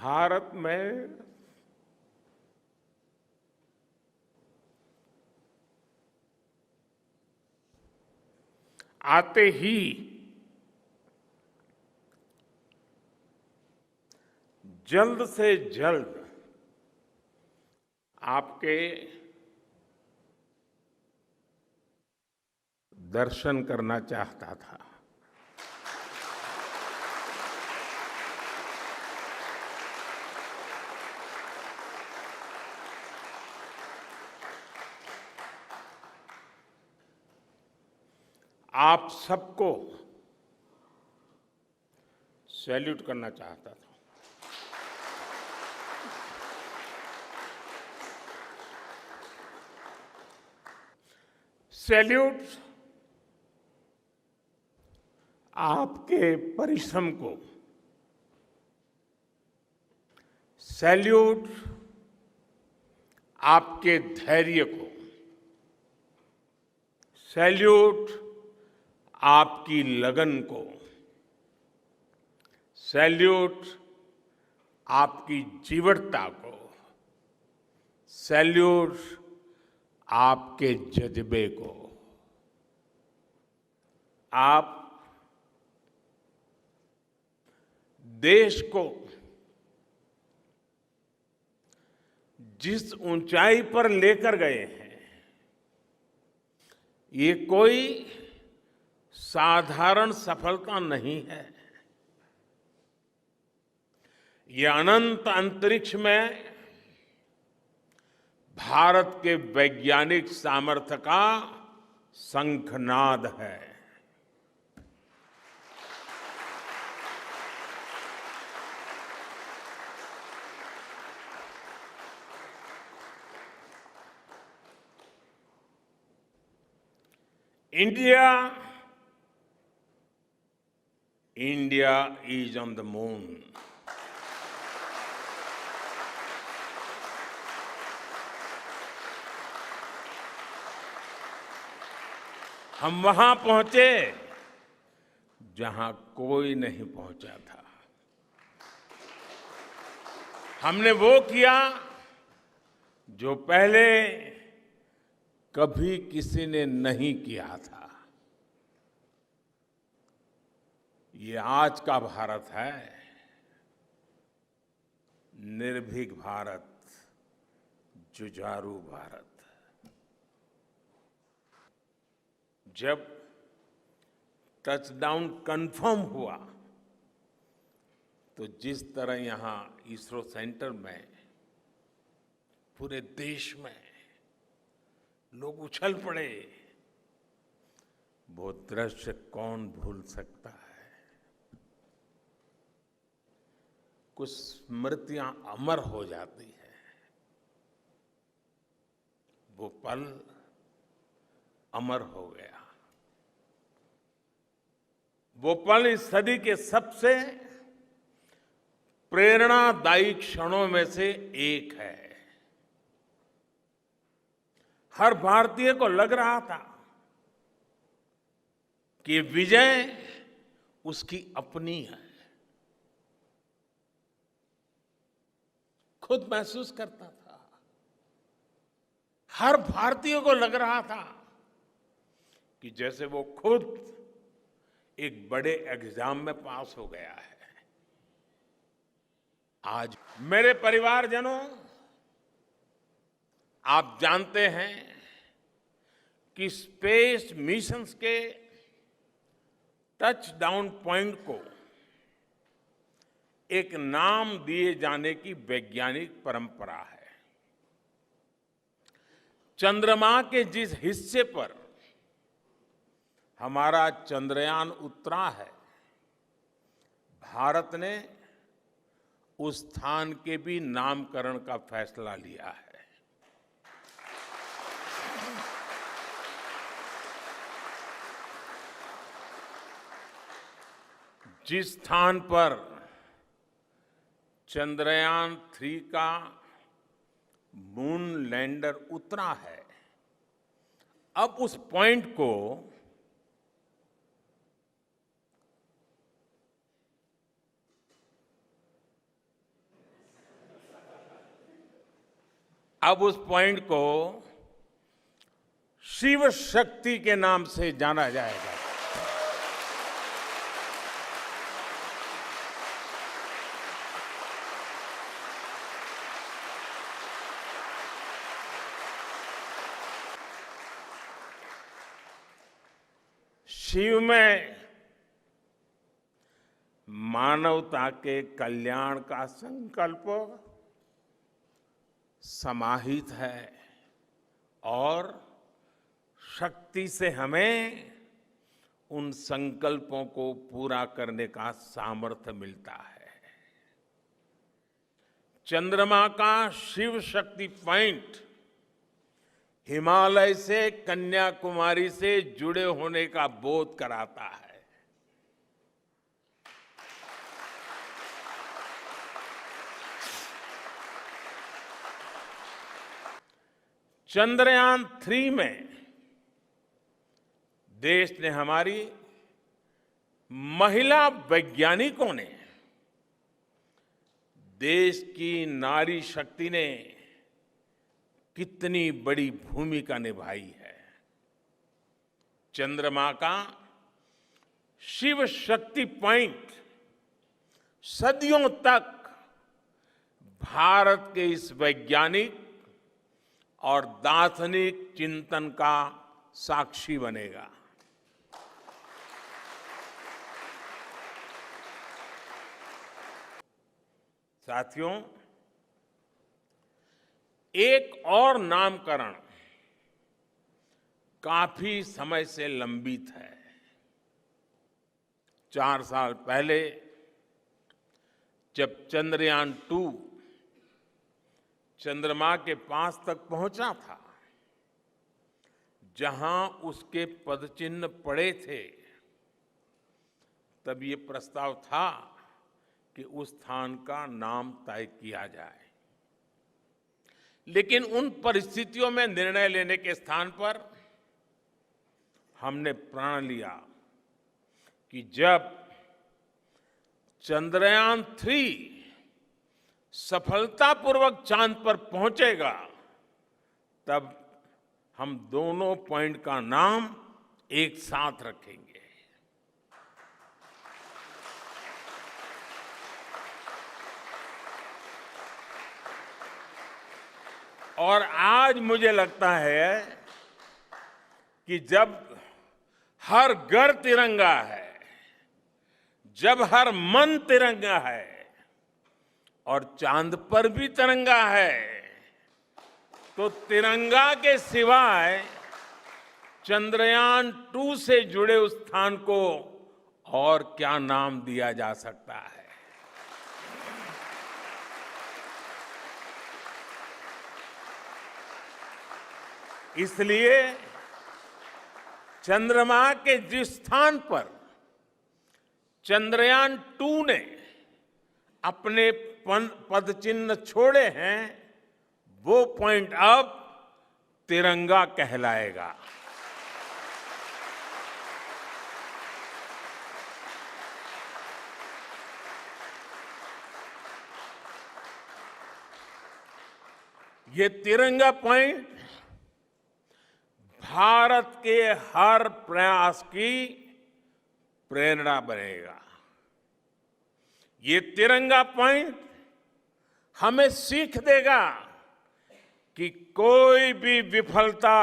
भारत में आते ही जल्द से जल्द आपके दर्शन करना चाहता था। आप सबको सैल्यूट करना चाहता था। सैल्यूट आपके परिश्रम को, सैल्यूट आपके धैर्य को, सैल्यूट आपकी लगन को, सैल्यूट आपकी जीवटता को, सैल्यूट आपके जज्बे को। आप देश को जिस ऊंचाई पर लेकर गए हैं, ये कोई साधारण सफलता नहीं है। ये अनंत अंतरिक्ष में भारत के वैज्ञानिक सामर्थ्य का शंखनाद है। India is on the moon. हम वहां पहुंचे जहां कोई नहीं पहुंचा था। हमने वो किया जो पहले कभी किसी ने नहीं किया था। ये आज का भारत है, निर्भीक भारत, जुझारू भारत। जब टचडाउन कंफर्म हुआ तो जिस तरह यहां इसरो सेंटर में पूरे देश में लोग उछल पड़े, वो दृश्य कौन भूल सकता है। कुछ स्मृतियां अमर हो जाती है। वो पल अमर हो गया। वो पल इस सदी के सबसे प्रेरणादायी क्षणों में से एक है। हर भारतीय को लग रहा था कि विजय उसकी अपनी है। खुद महसूस करता था। हर भारतीय को लग रहा था कि जैसे वो खुद एक बड़े एग्जाम में पास हो गया है। आज मेरे परिवारजनों, आप जानते हैं कि स्पेस मिशंस के टच डाउन पॉइंट को एक नाम दिए जाने की वैज्ञानिक परंपरा है। चंद्रमा के जिस हिस्से पर हमारा चंद्रयान उतरा है, भारत ने उस स्थान के भी नामकरण का फैसला लिया है। जिस स्थान पर चंद्रयान 3 का मून लैंडर उतरा है, अब उस पॉइंट को अब उस पॉइंट को शिव शक्ति के नाम से जाना जाएगा। शिव में मानवता के कल्याण का संकल्प समाहित है और शक्ति से हमें उन संकल्पों को पूरा करने का सामर्थ्य मिलता है। चंद्रमा का शिव शक्ति पॉइंट हिमालय से कन्याकुमारी से जुड़े होने का बोध कराता है। चंद्रयान 3 में देश ने, हमारी महिला वैज्ञानिकों ने, देश की नारी शक्ति ने कितनी बड़ी भूमिका निभाई है। चंद्रमा का शिव शक्ति पॉइंट सदियों तक भारत के इस वैज्ञानिक और दार्शनिक चिंतन का साक्षी बनेगा। साथियों, एक और नामकरण काफी समय से लंबित है। 4 साल पहले जब चंद्रयान 2 चंद्रमा के पास तक पहुंचा था, जहां उसके पदचिन्ह पड़े थे, तब ये प्रस्ताव था कि उस स्थान का नाम तय किया जाए। लेकिन उन परिस्थितियों में निर्णय लेने के स्थान पर हमने प्रण लिया कि जब चंद्रयान 3 सफलतापूर्वक चांद पर पहुंचेगा, तब हम दोनों पॉइंट का नाम एक साथ रखेंगे। और आज मुझे लगता है कि जब हर घर तिरंगा है, जब हर मन तिरंगा है और चांद पर भी तिरंगा है, तो तिरंगा के सिवाय चंद्रयान 2 से जुड़े उस स्थान को और क्या नाम दिया जा सकता है। इसलिए चंद्रमा के जिस स्थान पर चंद्रयान 2 ने अपने पदचिन्ह छोड़े हैं, वो पॉइंट अब तिरंगा कहलाएगा। ये तिरंगा पॉइंट भारत के हर प्रयास की प्रेरणा बनेगा। ये तिरंगा पॉइंट हमें सीख देगा कि कोई भी विफलता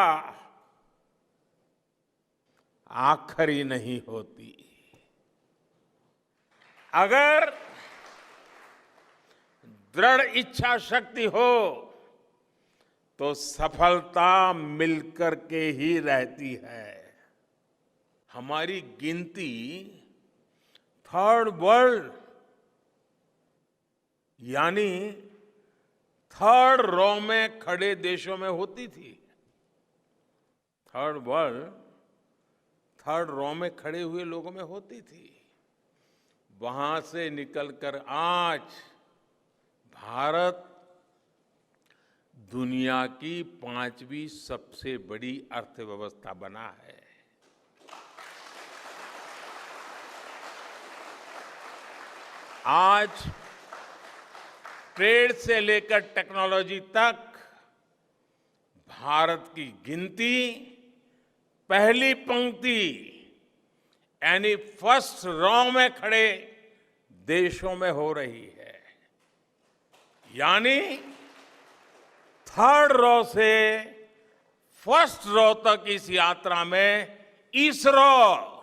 आखिरी नहीं होती। अगर दृढ़ इच्छा शक्ति हो तो सफलता मिलकर के ही रहती है। हमारी गिनती थर्ड वर्ल्ड यानी थर्ड रो में खड़े देशों में होती थी। थर्ड वर्ल्ड थर्ड रो में खड़े हुए लोगों में होती थी। वहां से निकलकर आज भारत दुनिया की 5वीं सबसे बड़ी अर्थव्यवस्था बना है। आज ट्रेड से लेकर टेक्नोलॉजी तक भारत की गिनती पहली पंक्ति यानी फर्स्ट रॉ में खड़े देशों में हो रही है। यानी थर्ड रॉ से फर्स्ट रॉ तक इस यात्रा में इसरो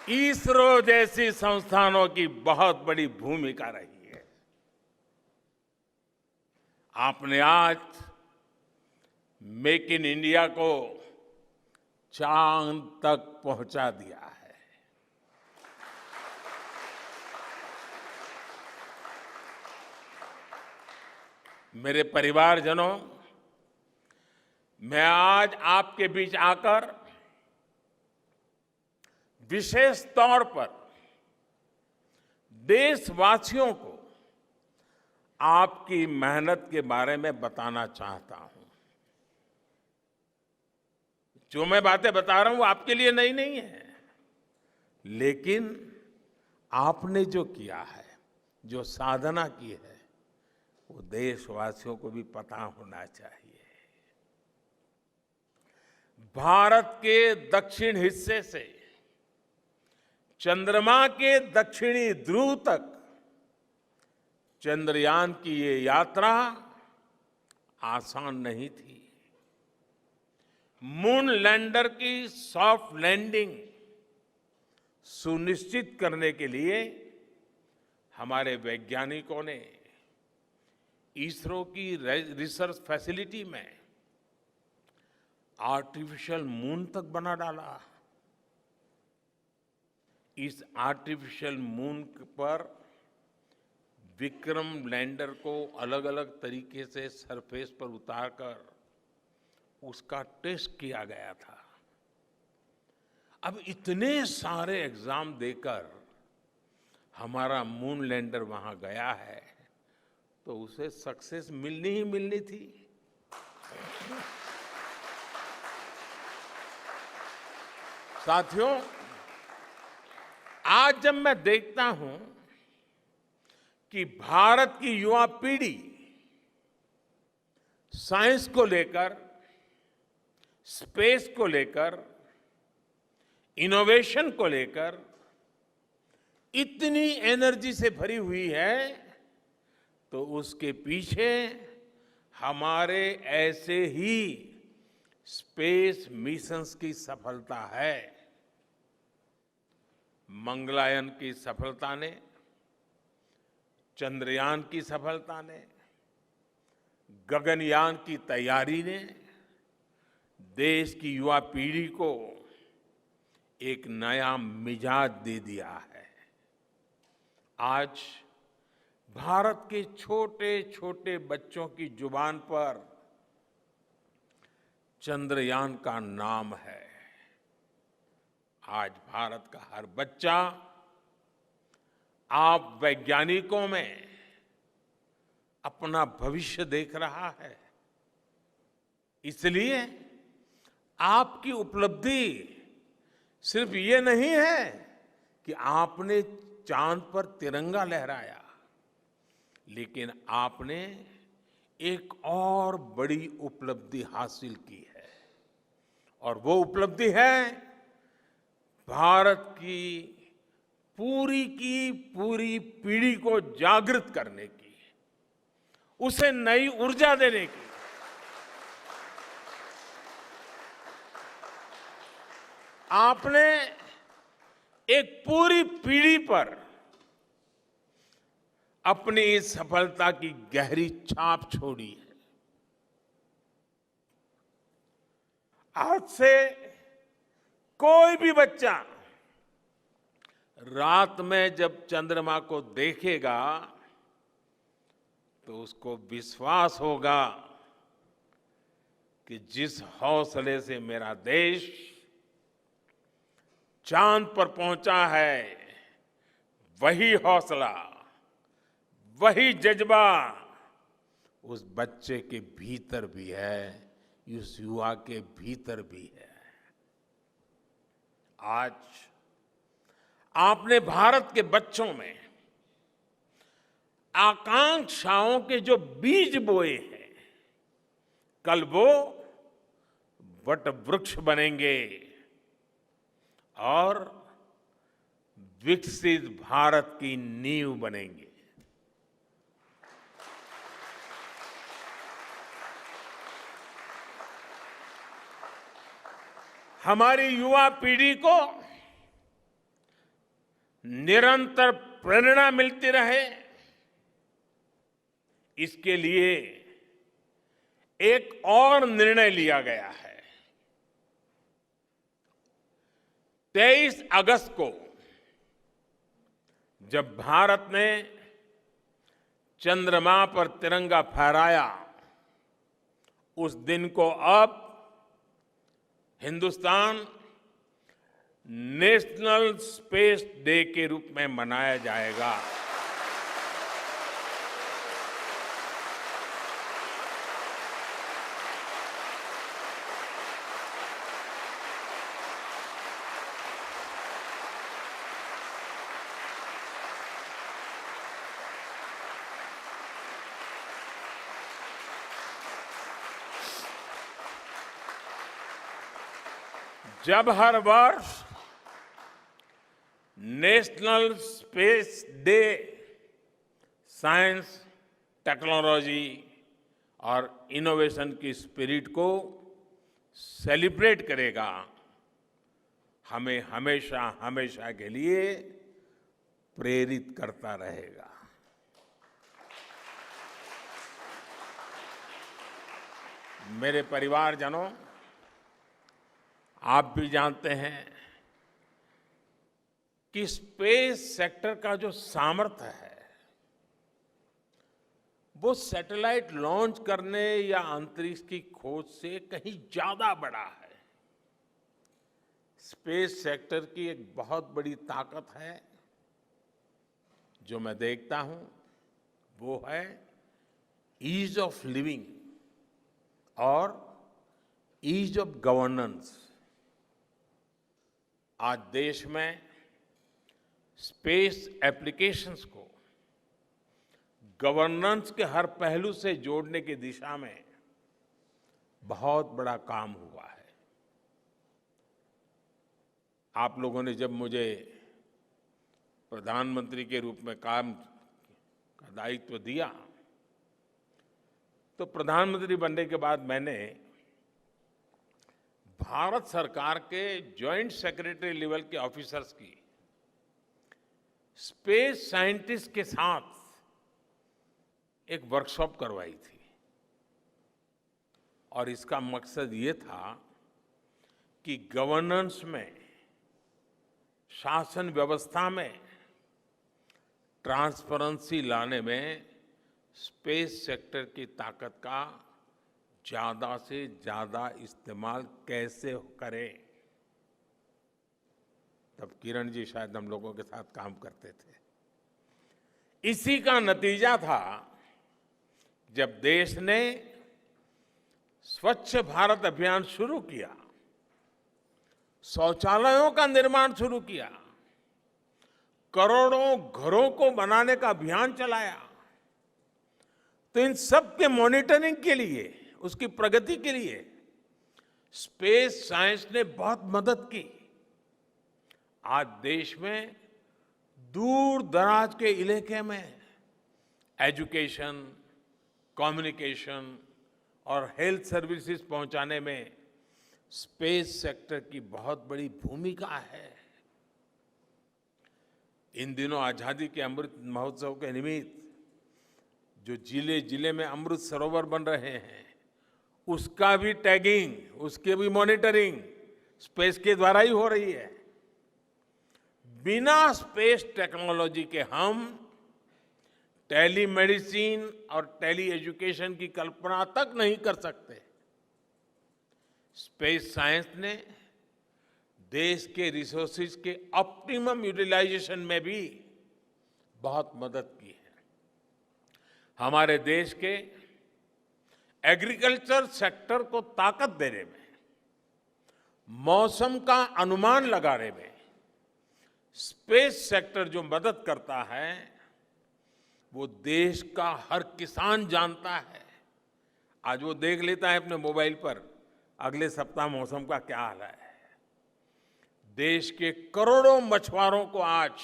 इसरो जैसी संस्थानों की बहुत बड़ी भूमिका रही है। आपने आज मेक इन इंडिया को चांद तक पहुंचा दिया है। मेरे परिवारजनों, मैं आज आपके बीच आकर विशेष तौर पर देशवासियों को आपकी मेहनत के बारे में बताना चाहता हूं। जो मैं बातें बता रहा हूं वो आपके लिए नई नहीं है, लेकिन आपने जो किया है, जो साधना की है, वो देशवासियों को भी पता होना चाहिए। भारत के दक्षिण हिस्से से चंद्रमा के दक्षिणी ध्रुव तक चंद्रयान की ये यात्रा आसान नहीं थी। मून लैंडर की सॉफ्ट लैंडिंग सुनिश्चित करने के लिए हमारे वैज्ञानिकों ने इसरो की रिसर्च फैसिलिटी में आर्टिफिशियल मून तक बना डाला। इस आर्टिफिशियल मून पर विक्रम लैंडर को अलग अलग तरीके से सरफेस पर उतारकर उसका टेस्ट किया गया था। अब इतने सारे एग्जाम देकर हमारा मून लैंडर वहां गया है, तो उसे सक्सेस मिलनी ही मिलनी थी। साथियों, आज जब मैं देखता हूं कि भारत की युवा पीढ़ी साइंस को लेकर, स्पेस को लेकर, इनोवेशन को लेकर इतनी एनर्जी से भरी हुई है, तो उसके पीछे हमारे ऐसे ही स्पेस मिशंस की सफलता है। मंगलयान की सफलता ने, चंद्रयान की सफलता ने, गगनयान की तैयारी ने देश की युवा पीढ़ी को एक नया मिजाज दे दिया है। आज भारत के छोटे छोटे बच्चों की जुबान पर चंद्रयान का नाम है। आज भारत का हर बच्चा आप वैज्ञानिकों में अपना भविष्य देख रहा है। इसलिए आपकी उपलब्धि सिर्फ ये नहीं है कि आपने चांद पर तिरंगा लहराया, लेकिन आपने एक और बड़ी उपलब्धि हासिल की है, और वो उपलब्धि है भारत की पूरी पीढ़ी को जागृत करने की, उसे नई ऊर्जा देने की। आपने एक पूरी पीढ़ी पर अपनी इस सफलता की गहरी छाप छोड़ी है। आज से कोई भी बच्चा रात में जब चंद्रमा को देखेगा तो उसको विश्वास होगा कि जिस हौसले से मेरा देश चांद पर पहुंचा है, वही हौसला, वही जज्बा उस बच्चे के भीतर भी है, उस युवा के भीतर भी है। आज आपने भारत के बच्चों में आकांक्षाओं के जो बीज बोए हैं, कल वो वट वृक्ष बनेंगे और विकसित भारत की नींव बनेंगे। हमारी युवा पीढ़ी को निरंतर प्रेरणा मिलती रहे, इसके लिए एक और निर्णय लिया गया है। 23 अगस्त को जब भारत ने चंद्रमा पर तिरंगा फहराया, उस दिन को अब हिंदुस्तान नेशनल स्पेस डे के रूप में मनाया जाएगा। जब हर वर्ष national space day science, technology और इनोवेशन की स्पिरिट को सेलिब्रेट करेगा, हमें हमेशा हमेशा के लिए प्रेरित करता रहेगा। मेरे परिवारजनों, आप भी जानते हैं कि स्पेस सेक्टर का जो सामर्थ्य है, वो सैटेलाइट लॉन्च करने या अंतरिक्ष की खोज से कहीं ज्यादा बड़ा है। स्पेस सेक्टर की एक बहुत बड़ी ताकत है जो मैं देखता हूं, वो है ईज ऑफ लिविंग और ईज ऑफ गवर्नेंस। आज देश में स्पेस एप्लीकेशंस को गवर्नेंस के हर पहलू से जोड़ने की दिशा में बहुत बड़ा काम हुआ है। आप लोगों ने जब मुझे प्रधानमंत्री के रूप में काम का दायित्व दिया, तो प्रधानमंत्री बनने के बाद मैंने भारत सरकार के जॉइंट सेक्रेटरी लेवल के ऑफिसर्स की स्पेस साइंटिस्ट के साथ एक वर्कशॉप करवाई थी और इसका मकसद ये था कि गवर्नेंस में, शासन व्यवस्था में ट्रांसपेरेंसी लाने में स्पेस सेक्टर की ताकत का ज्यादा से ज्यादा इस्तेमाल कैसे करें। तब किरण जी शायद हम लोगों के साथ काम करते थे। इसी का नतीजा था जब देश ने स्वच्छ भारत अभियान शुरू किया, शौचालयों का निर्माण शुरू किया, करोड़ों घरों को बनाने का अभियान चलाया। तो इन सब के मॉनिटरिंग के लिए, उसकी प्रगति के लिए स्पेस साइंस ने बहुत मदद की। आज देश में दूर दराज के इलाके में एजुकेशन, कम्युनिकेशन और हेल्थ सर्विसेज पहुंचाने में स्पेस सेक्टर की बहुत बड़ी भूमिका है। इन दिनों आजादी के अमृत महोत्सव के निमित्त जो जिले जिले में अमृत सरोवर बन रहे हैं, उसका भी टैगिंग, उसकी भी मॉनिटरिंग स्पेस के द्वारा ही हो रही है। बिना स्पेस टेक्नोलॉजी के हम टेलीमेडिसिन और टेली एजुकेशन की कल्पना तक नहीं कर सकते। स्पेस साइंस ने देश के रिसोर्सेज के ऑप्टिमम यूटिलाइजेशन में भी बहुत मदद की है। हमारे देश के एग्रीकल्चर सेक्टर को ताकत देने में मौसम का अनुमान लगाने में स्पेस सेक्टर जो मदद करता है वो देश का हर किसान जानता है। आज वो देख लेता है अपने मोबाइल पर अगले सप्ताह मौसम का क्या हाल है। देश के करोड़ों मछुआरों को आज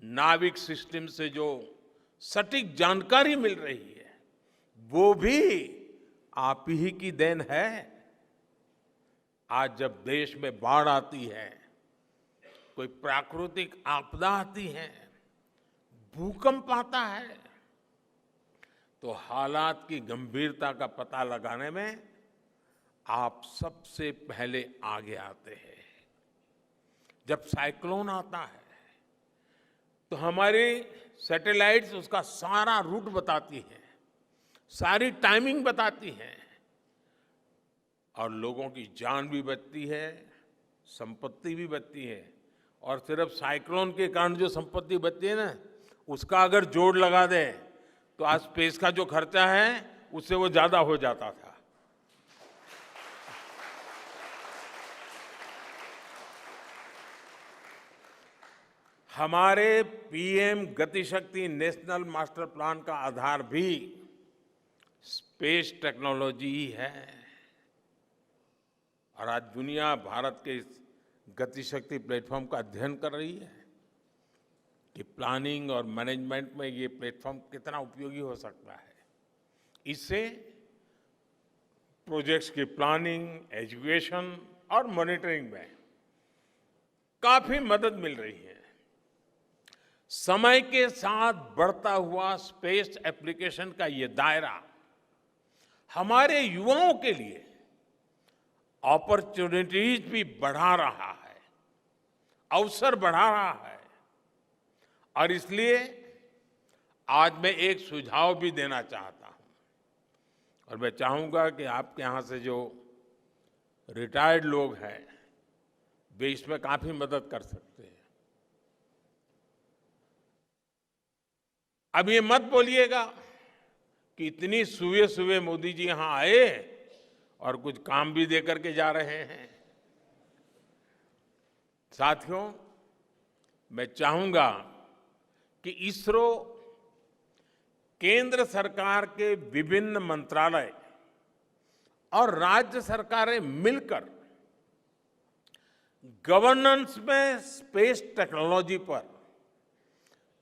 नाविक सिस्टम से जो सटीक जानकारी मिल रही है वो भी आप ही की देन है। आज जब देश में बाढ़ आती है, कोई प्राकृतिक आपदा आती है, भूकंप आता है, तो हालात की गंभीरता का पता लगाने में आप सबसे पहले आगे आते हैं। जब साइक्लोन आता है तो हमारी सैटेलाइट्स उसका सारा रूट बताती हैं, सारी टाइमिंग बताती हैं और लोगों की जान भी बचती है, संपत्ति भी बचती है। और सिर्फ साइक्लोन के कारण जो संपत्ति बचती है ना, उसका अगर जोड़ लगा दे तो आज स्पेस का जो खर्चा है उससे वो ज्यादा हो जाता था। हमारे PM Gati Shakti national master plan का आधार भी स्पेस टेक्नोलॉजी ही है। और आज दुनिया भारत के इस गतिशक्ति प्लेटफॉर्म का अध्ययन कर रही है कि प्लानिंग और मैनेजमेंट में ये प्लेटफॉर्म कितना उपयोगी हो सकता है। इससे प्रोजेक्ट्स की प्लानिंग, एजुकेशन और मॉनिटरिंग में काफी मदद मिल रही है। समय के साथ बढ़ता हुआ स्पेस एप्लीकेशन का ये दायरा हमारे युवाओं के लिए अपॉर्चुनिटीज भी बढ़ा रहा है, अवसर बढ़ा रहा है। और इसलिए आज मैं एक सुझाव भी देना चाहता हूं और मैं चाहूंगा कि आपके यहां से जो रिटायर्ड लोग हैं वे इसमें काफी मदद कर सकते हैं। अब ये मत बोलिएगा कि इतनी सुबह सुबह मोदी जी यहां आए और कुछ काम भी दे करके जा रहे हैं। साथियों, मैं चाहूंगा कि इसरो केंद्र सरकार के विभिन्न मंत्रालय और राज्य सरकारें मिलकर गवर्नेंस में स्पेस टेक्नोलॉजी पर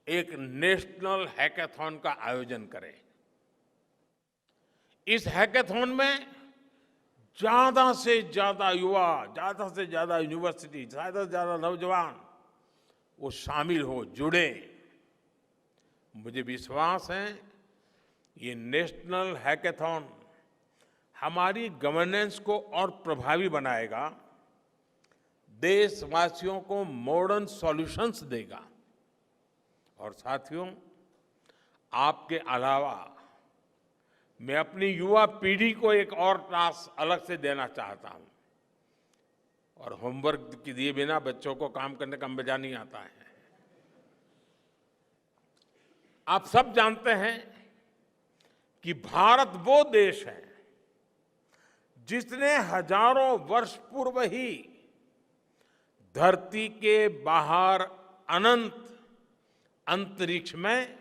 एक नेशनल हैकाथॉन का आयोजन करें। इस हैकाथॉन में ज्यादा से ज्यादा युवा, ज्यादा से ज्यादा यूनिवर्सिटी, ज्यादा से ज्यादा नौजवान वो शामिल हो, जुड़े। मुझे विश्वास है ये नेशनल हैकाथॉन हमारी गवर्नेंस को और प्रभावी बनाएगा, देशवासियों को मॉडर्न सॉल्यूशंस देगा। और साथियों, आपके अलावा मैं अपनी युवा पीढ़ी को एक और टास्क अलग से देना चाहता हूं। और होमवर्क के दिए बिना बच्चों को काम करने का मजा नहीं आता है। आप सब जानते हैं कि भारत वो देश है जिसने हजारों वर्ष पूर्व ही धरती के बाहर अनंत अंतरिक्ष में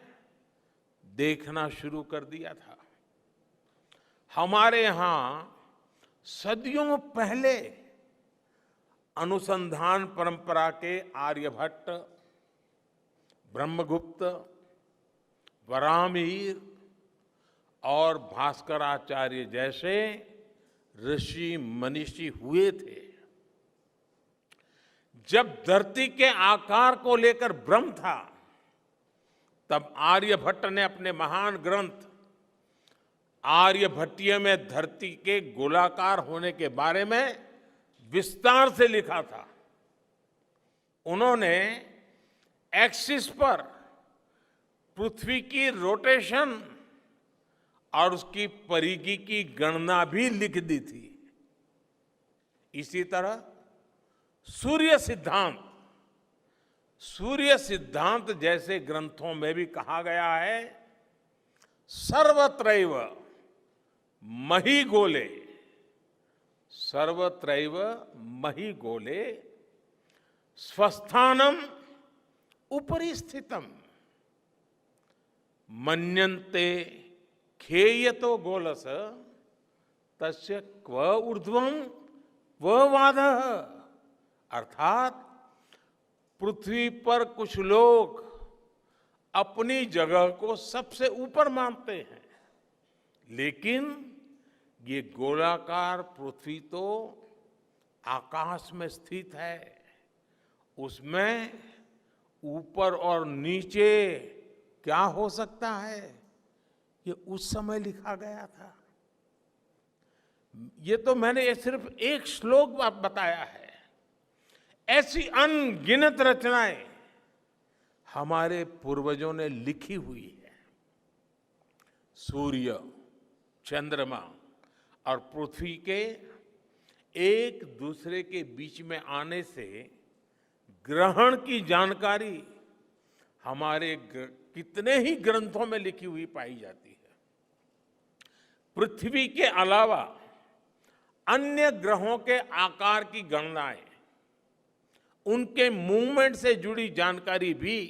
देखना शुरू कर दिया था। हमारे यहां सदियों पहले अनुसंधान परंपरा के आर्यभट्ट, ब्रह्मगुप्त, वराहमिहिर और भास्कराचार्य जैसे ऋषि मनीषी हुए थे। जब धरती के आकार को लेकर भ्रम था, तब आर्यभट्ट ने अपने महान ग्रंथ आर्यभट्टीय में धरती के गोलाकार होने के बारे में विस्तार से लिखा था। उन्होंने एक्सिस पर पृथ्वी की रोटेशन और उसकी परिधि की गणना भी लिख दी थी। इसी तरह सूर्य सिद्धांत जैसे ग्रंथों में भी कहा गया है, सर्वत्रैव महीगोले सर्वत्रैव मही गोले स्वस्थानम उपरि स्थितम मन्यन्ते खेयतो गोलस तस्य क्व ऊर्ध्वं क्व वादः। अर्थात पृथ्वी पर कुछ लोग अपनी जगह को सबसे ऊपर मानते हैं, लेकिन ये गोलाकार पृथ्वी तो आकाश में स्थित है, उसमें ऊपर और नीचे क्या हो सकता है, ये उस समय लिखा गया था। ये तो मैंने सिर्फ एक श्लोक बताया है, ऐसी अनगिनत रचनाएं हमारे पूर्वजों ने लिखी हुई है। सूर्य, चंद्रमा और पृथ्वी के एक दूसरे के बीच में आने से ग्रहण की जानकारी हमारे कितने ही ग्रंथों में लिखी हुई पाई जाती है। पृथ्वी के अलावा अन्य ग्रहों के आकार की गणनाएं, उनके मूवमेंट से जुड़ी जानकारी भी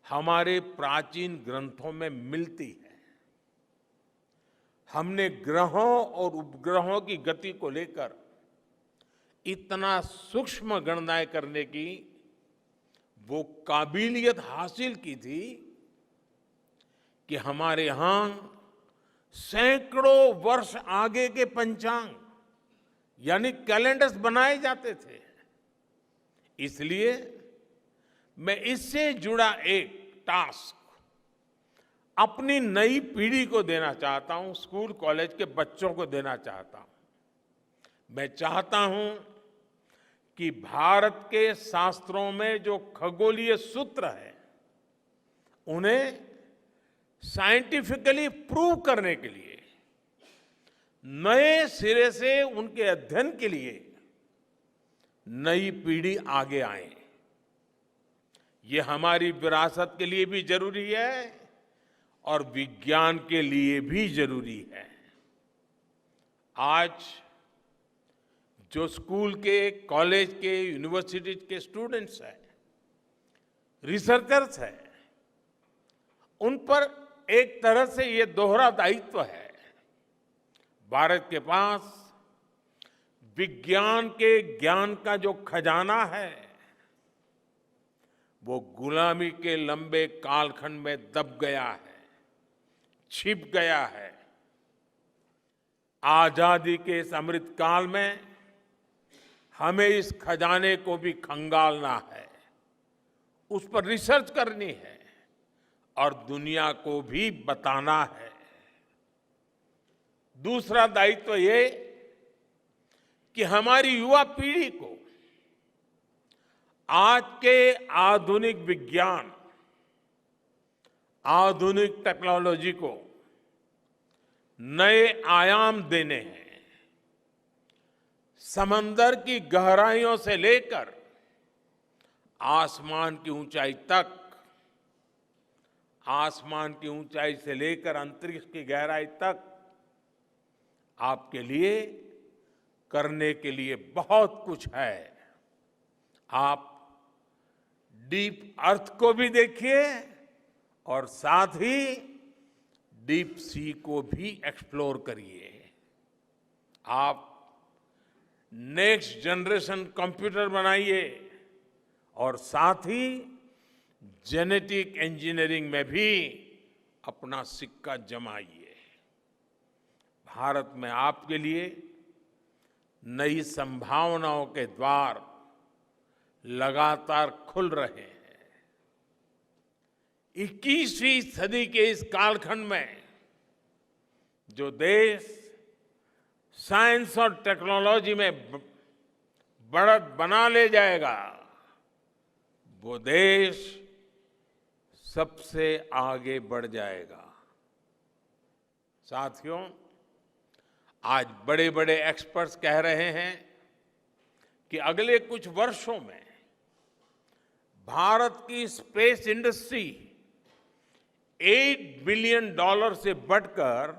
हमारे प्राचीन ग्रंथों में मिलती है। हमने ग्रहों और उपग्रहों की गति को लेकर इतना सूक्ष्म गणनाएं करने की वो काबिलियत हासिल की थी कि हमारे यहां सैकड़ों वर्ष आगे के पंचांग यानी कैलेंडर्स बनाए जाते थे। इसलिए मैं इससे जुड़ा एक टास्क अपनी नई पीढ़ी को देना चाहता हूं, स्कूल कॉलेज के बच्चों को देना चाहता हूं। मैं चाहता हूं कि भारत के शास्त्रों में जो खगोलीय सूत्र है, उन्हें साइंटिफिकली प्रूव करने के लिए नए सिरे से उनके अध्ययन के लिए नई पीढ़ी आगे आए। ये हमारी विरासत के लिए भी जरूरी है और विज्ञान के लिए भी जरूरी है। आज जो स्कूल के, कॉलेज के, यूनिवर्सिटी के स्टूडेंट्स हैं, रिसर्चर्स हैं, उन पर एक तरह से ये दोहरा दायित्व है। भारत के पास विज्ञान के ज्ञान का जो खजाना है, वो गुलामी के लंबे कालखंड में दब गया है, छिप गया है। आजादी के इस अमृत काल में हमें इस खजाने को भी खंगालना है, उस पर रिसर्च करनी है और दुनिया को भी बताना है। दूसरा दायित्व ये कि हमारी युवा पीढ़ी को आज के आधुनिक विज्ञान, आधुनिक टेक्नोलॉजी को नए आयाम देने हैं। समंदर की गहराइयों से लेकर आसमान की ऊंचाई तक, आसमान की ऊंचाई से लेकर अंतरिक्ष की गहराई तक आपके लिए करने के लिए बहुत कुछ है। आप डीप अर्थ को भी देखिए और साथ ही डीप सी को भी एक्सप्लोर करिए। आप नेक्स्ट जनरेशन कंप्यूटर बनाइए और साथ ही जेनेटिक इंजीनियरिंग में भी अपना सिक्का जमाइए। भारत में आपके लिए नई संभावनाओं के द्वार लगातार खुल रहे हैं। 21वीं सदी के इस कालखंड में जो देश साइंस और टेक्नोलॉजी में बढ़त बना ले जाएगा, वो देश सबसे आगे बढ़ जाएगा। साथियों, आज बड़े बड़े एक्सपर्ट्स कह रहे हैं कि अगले कुछ वर्षों में भारत की स्पेस इंडस्ट्री $8 बिलियन से बढ़कर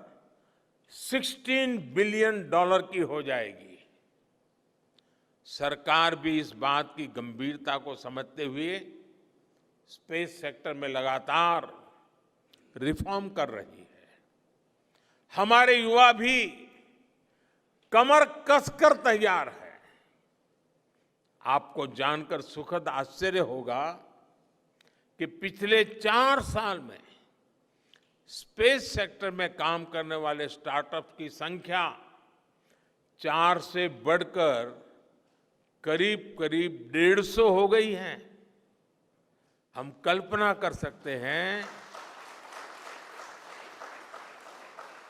16 बिलियन डॉलर की हो जाएगी। सरकार भी इस बात की गंभीरता को समझते हुए स्पेस सेक्टर में लगातार रिफॉर्म कर रही है। हमारे युवा भी कमर कसकर तैयार है। आपको जानकर सुखद आश्चर्य होगा कि पिछले 4 साल में स्पेस सेक्टर में काम करने वाले स्टार्टअप्स की संख्या 4 से बढ़कर करीब करीब 150 हो गई है। हम कल्पना कर सकते हैं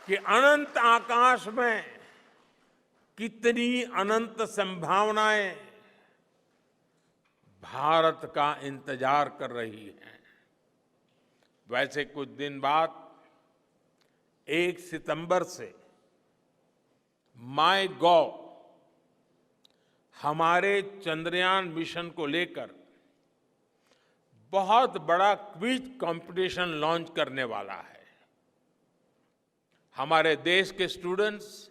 कि अनंत आकाश में कितनी अनंत संभावनाएं भारत का इंतजार कर रही हैं। वैसे कुछ दिन बाद 1 सितंबर से माईगॉव हमारे चंद्रयान मिशन को लेकर बहुत बड़ा क्विज कंपटीशन लॉन्च करने वाला है। हमारे देश के स्टूडेंट्स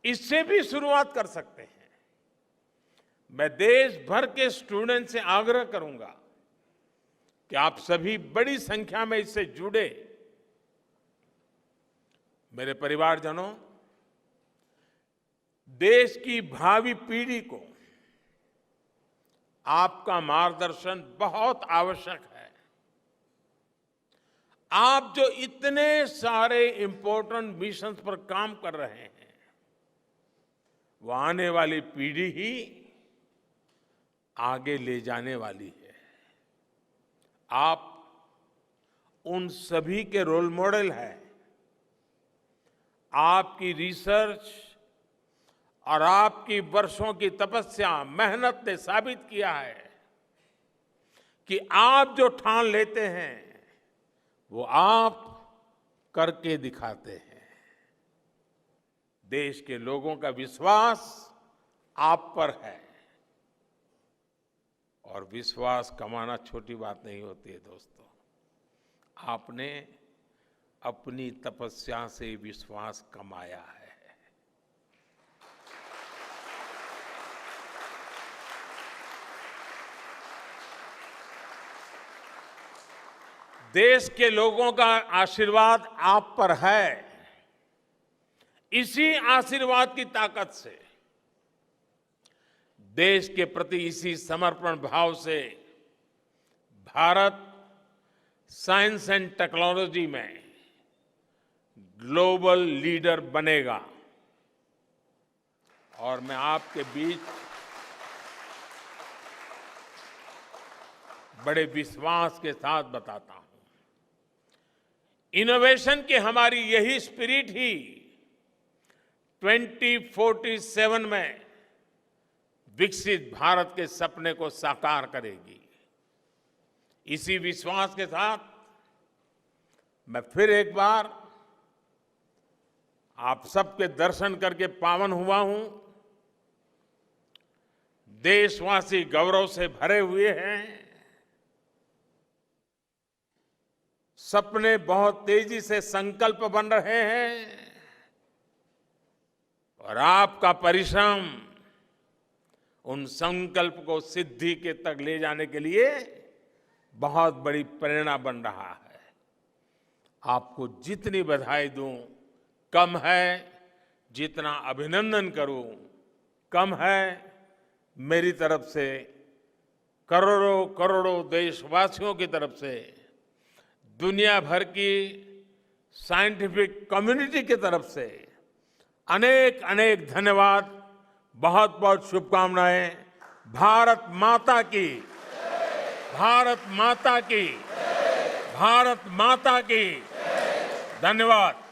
इससे भी शुरुआत कर सकते हैं। मैं देश भर के स्टूडेंट से आग्रह करूंगा कि आप सभी बड़ी संख्या में इससे जुड़े। मेरे परिवारजनों, देश की भावी पीढ़ी को आपका मार्गदर्शन बहुत आवश्यक है। आप जो इतने सारे इंपॉर्टेंट मिशंस पर काम कर रहे हैं, वो आने वाली पीढ़ी ही आगे ले जाने वाली है। आप उन सभी के रोल मॉडल हैं। आपकी रिसर्च और आपकी वर्षों की तपस्या, मेहनत ने साबित किया है कि आप जो ठान लेते हैं वो आप करके दिखाते हैं। देश के लोगों का विश्वास आप पर है और विश्वास कमाना छोटी बात नहीं होती है दोस्तों। आपने अपनी तपस्या से विश्वास कमाया है। देश के लोगों का आशीर्वाद आप पर है। इसी आशीर्वाद की ताकत से, देश के प्रति इसी समर्पण भाव से भारत साइंस एंड टेक्नोलॉजी में ग्लोबल लीडर बनेगा। और मैं आपके बीच बड़े विश्वास के साथ बताता हूं, इनोवेशन की हमारी यही स्पिरिट ही 2047 में विकसित भारत के सपने को साकार करेगी। इसी विश्वास के साथ मैं फिर एक बार आप सबके दर्शन करके पावन हुआ हूं। देशवासी गौरव से भरे हुए हैं। सपने बहुत तेजी से संकल्प बन रहे हैं और आपका परिश्रम उन संकल्प को सिद्धि के तक ले जाने के लिए बहुत बड़ी प्रेरणा बन रहा है। आपको जितनी बधाई दूं कम है, जितना अभिनंदन करूं कम है। मेरी तरफ से करोड़ों करोड़ों देशवासियों की तरफ से, दुनिया भर की साइंटिफिक कम्युनिटी की तरफ से अनेक अनेक धन्यवाद, बहुत बहुत शुभकामनाएं। भारत माता की, भारत माता की, भारत माता की। धन्यवाद।